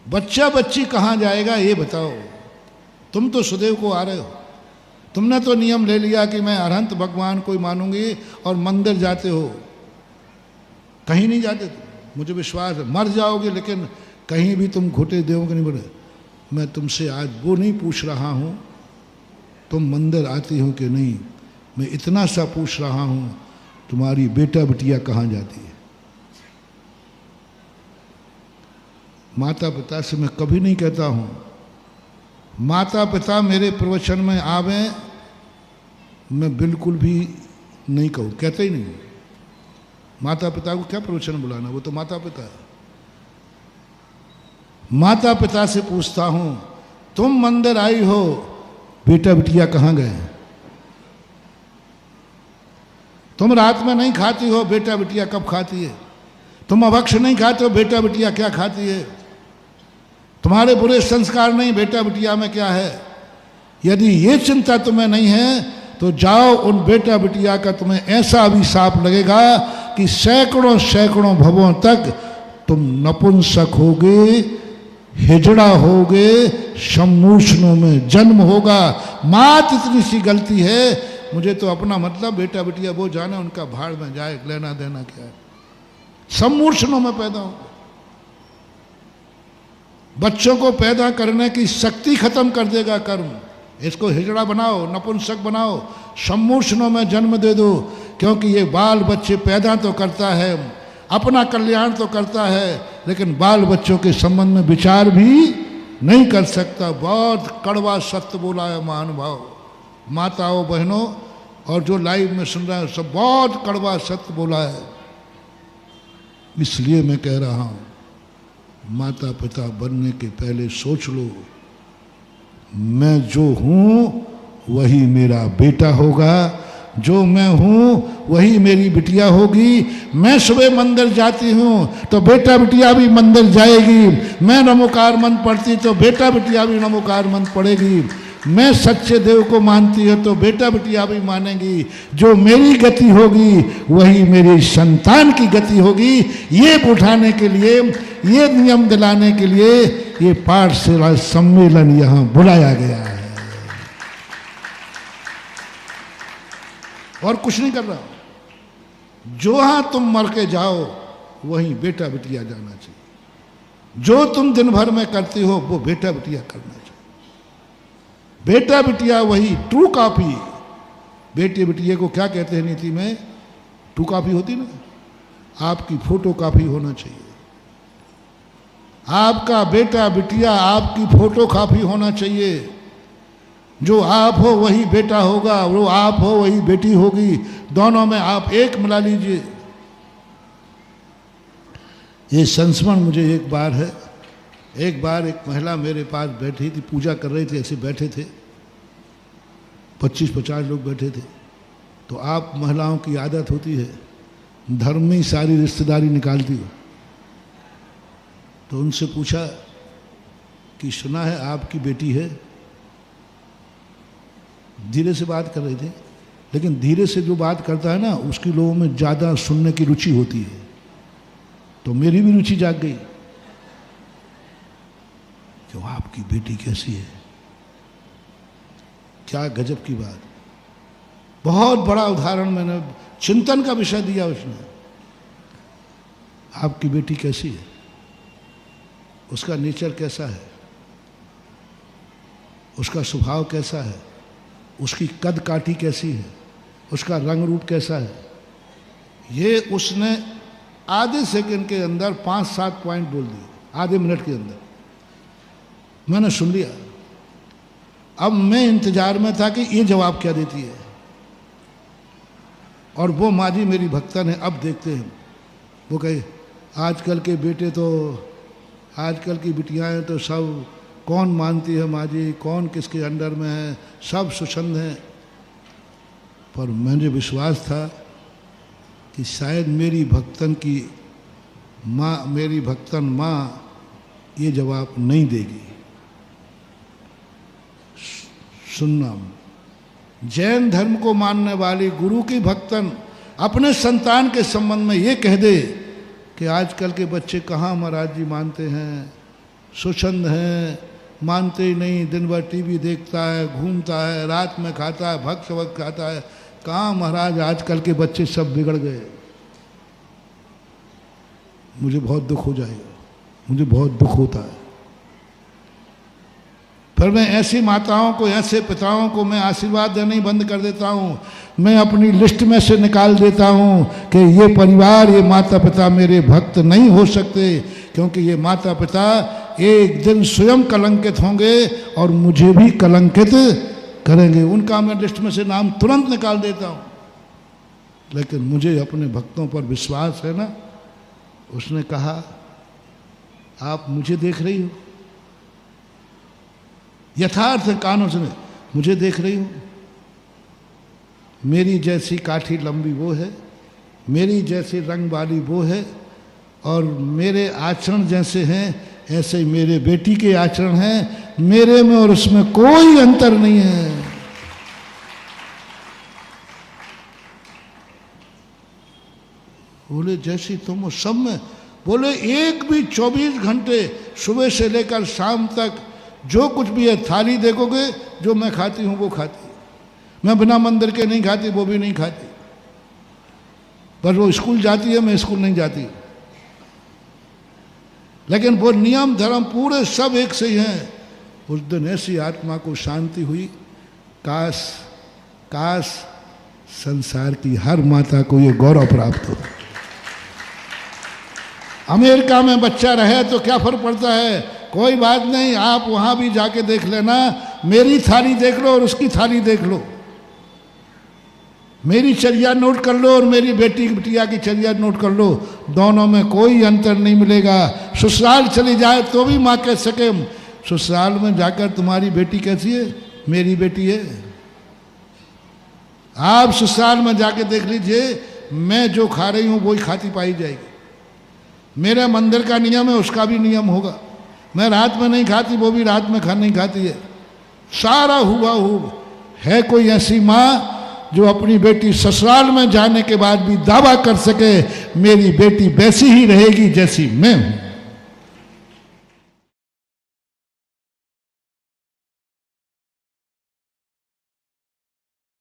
बच्चा बच्ची कहाँ जाएगा ये बताओ। तुम तो सुदेव को आ रहे हो, तुमने तो नियम ले लिया कि मैं अरहंत भगवान को ही मानूंगी और मंदिर जाते हो। कहीं नहीं जाते तुम, मुझे विश्वास है। मर जाओगे लेकिन कहीं भी तुम घुटे दोगे नहीं बढ़े। मैं तुमसे आज वो नहीं पूछ रहा हूँ तुम मंदिर आती हो कि नहीं, मैं इतना सा पूछ रहा हूँ तुम्हारी बेटा बिटिया कहाँ जाती है। माता पिता से मैं कभी नहीं कहता हूँ माता पिता मेरे प्रवचन में आवे, मैं बिल्कुल भी नहीं कहूँ, कहते ही नहीं। माता पिता को क्या प्रवचन बुलाना, वो तो माता पिता है। माता पिता से पूछता हूं तुम मंदिर आई हो, बेटा बिटिया कहाँ गए। तुम रात में नहीं खाती हो, बेटा बिटिया कब खाती है। तुम अभक्ष नहीं खाते हो, बेटा बिटिया क्या खाती है। तुम्हारे बुरे संस्कार नहीं, बेटा बिटिया में क्या है। यदि ये चिंता तुम्हें नहीं है तो जाओ उन बेटा बिटिया का तुम्हें ऐसा अभिशाप लगेगा कि सैकड़ों सैकड़ों भवों तक तुम नपुंसक होगे, हिजड़ा होगे, सम्मूषणों में जन्म होगा। मात इतनी सी गलती है, मुझे तो अपना मतलब बेटा बिटिया वो जाने, उनका भाड़ में जाए, लेना देना क्या है। सम्मूषणों में पैदा हो, बच्चों को पैदा करने की शक्ति खत्म कर देगा कर्म। इसको हिजड़ा बनाओ, नपुंसक बनाओ, सम्मूषणों में जन्म दे दो, क्योंकि ये बाल बच्चे पैदा तो करता है, अपना कल्याण तो करता है, लेकिन बाल बच्चों के संबंध में विचार भी नहीं कर सकता। बहुत कड़वा सत्य बोला है महानुभाव, माताओं बहनों और जो लाइव में सुन रहे हैं सब, बहुत कड़वा सत्य बोला है। इसलिए मैं कह रहा हूं माता पिता बनने के पहले सोच लो, मैं जो हूं वही मेरा बेटा होगा, जो मैं हूं वही मेरी बिटिया होगी। मैं सुबह मंदिर जाती हूं तो बेटा बिटिया भी मंदिर जाएगी। मैं नमोकार मंत्र पढ़ती तो बेटा बिटिया भी नमोकार मंत्र पढ़ेगी। मैं सच्चे देव को मानती हूं तो बेटा बिटिया भी मानेंगी। जो मेरी गति होगी वही मेरी संतान की गति होगी। ये उठाने के लिए, ये नियम दिलाने के लिए ये पाठशाला सम्मेलन यहां बुलाया गया है, और कुछ नहीं कर रहा। जहां तुम मर के जाओ वहीं बेटा बिटिया जाना चाहिए। जो तुम दिन भर में करती हो वो बेटा बिटिया करना चाहिए। बेटा बिटिया वही ट्रू कॉपी। बेटे बिटिया को क्या कहते हैं नीति में, ट्रू कॉपी होती ना, आपकी फोटो कॉपी होना चाहिए। आपका बेटा बिटिया आपकी फोटो कॉपी होना चाहिए। जो आप हो वही बेटा होगा, वो आप हो वही बेटी होगी, दोनों में आप एक मिला लीजिए। ये संस्मरण मुझे एक बार है, एक बार एक महिला मेरे पास बैठी थी, पूजा कर रही थी, ऐसे बैठे थे 25-50 लोग बैठे थे। तो आप महिलाओं की आदत होती है धर्म में ही सारी रिश्तेदारी निकालती हो। तो उनसे पूछा कि सुना है आपकी बेटी है। धीरे से बात कर रहे थे, लेकिन धीरे से जो बात करता है ना उसकी लोगों में ज़्यादा सुनने की रुचि होती है। तो मेरी भी रुचि जाग गई कि आपकी बेटी कैसी है, क्या गजब की बात। बहुत बड़ा उदाहरण मैंने चिंतन का विषय दिया उसने। आपकी बेटी कैसी है, उसका नेचर कैसा है, उसका स्वभाव कैसा है, उसकी कद काठी कैसी है, उसका रंग रूप कैसा है। ये उसने आधे सेकंड के अंदर 5-7 पॉइंट बोल दिए, आधे मिनट के अंदर। मैंने सुन लिया। अब मैं इंतजार में था कि ये जवाब क्या देती है। और वो माँ जी मेरी भक्तन है। अब देखते हैं। वो कहे आजकल के बेटे तो, आजकल की बिटियाएं तो सब कौन मानती है माँ जी, कौन किसके अंडर में है, सब सुछंद हैं। पर मुझे विश्वास था कि शायद मेरी भक्तन की माँ, मेरी भक्तन माँ ये जवाब नहीं देगी। सुनना, जैन धर्म को मानने वाली गुरु की भक्तन अपने संतान के संबंध में ये कह दे कि आजकल के बच्चे कहाँ महाराज जी मानते हैं, स्वच्छंद हैं, मानते ही नहीं, दिन भर टीवी देखता है, घूमता है, रात में खाता है, भक्त वक्त खाता है। कहाँ महाराज आजकल के बच्चे सब बिगड़ गए। मुझे बहुत दुख हो जाएगा, मुझे बहुत दुख होता है। फिर मैं ऐसी माताओं को, ऐसे पिताओं को मैं आशीर्वाद देना ही बंद कर देता हूँ। मैं अपनी लिस्ट में से निकाल देता हूँ कि ये परिवार, ये माता पिता मेरे भक्त नहीं हो सकते, क्योंकि ये माता पिता एक दिन स्वयं कलंकित होंगे और मुझे भी कलंकित करेंगे। उनका मैं लिस्ट में से नाम तुरंत निकाल देता हूँ। लेकिन मुझे अपने भक्तों पर विश्वास है ना। उसने कहा, आप मुझे देख रही हो, यथार्थ कानों से मुझे देख रही हो, मेरी जैसी काठी लंबी वो है, मेरी जैसी रंग वाली वो है, और मेरे आचरण जैसे हैं ऐसे ही मेरे बेटी के आचरण हैं। मेरे में और उसमें कोई अंतर नहीं है। बोले जैसी तुम हो सब में। बोले एक भी 24 घंटे सुबह से लेकर शाम तक जो कुछ भी है थाली देखोगे, जो मैं खाती हूँ वो खाती है। मैं बिना मंदिर के नहीं खाती, वो भी नहीं खाती। बस वो स्कूल जाती है, मैं स्कूल नहीं जाती। लेकिन वो नियम धर्म पूरे सब एक से ही हैं। उस दिन ऐसी आत्मा को शांति हुई। काश काश संसार की हर माता को ये गौरव प्राप्त हो। अमेरिका में बच्चा रहे तो क्या फर्क पड़ता है, कोई बात नहीं, आप वहां भी जाके देख लेना। मेरी थाली देख लो और उसकी थाली देख लो, मेरी चर्या नोट कर लो और मेरी बेटी बिटिया की चर्या नोट कर लो, दोनों में कोई अंतर नहीं मिलेगा। ससुराल चली जाए तो भी माँ कह सके, ससुराल में जाकर तुम्हारी बेटी कैसी है, मेरी बेटी है। आप ससुराल में जाके देख लीजिए, मैं जो खा रही हूँ वही खाती पाई जाएगी। मेरे मंदिर का नियम है, उसका भी नियम होगा। मैं रात में नहीं खाती, वो भी रात में नहीं खाती है। सारा हुआ है। कोई ऐसी माँ जो अपनी बेटी ससुराल में जाने के बाद भी दावा कर सके मेरी बेटी वैसी ही रहेगी जैसी मैं हूं।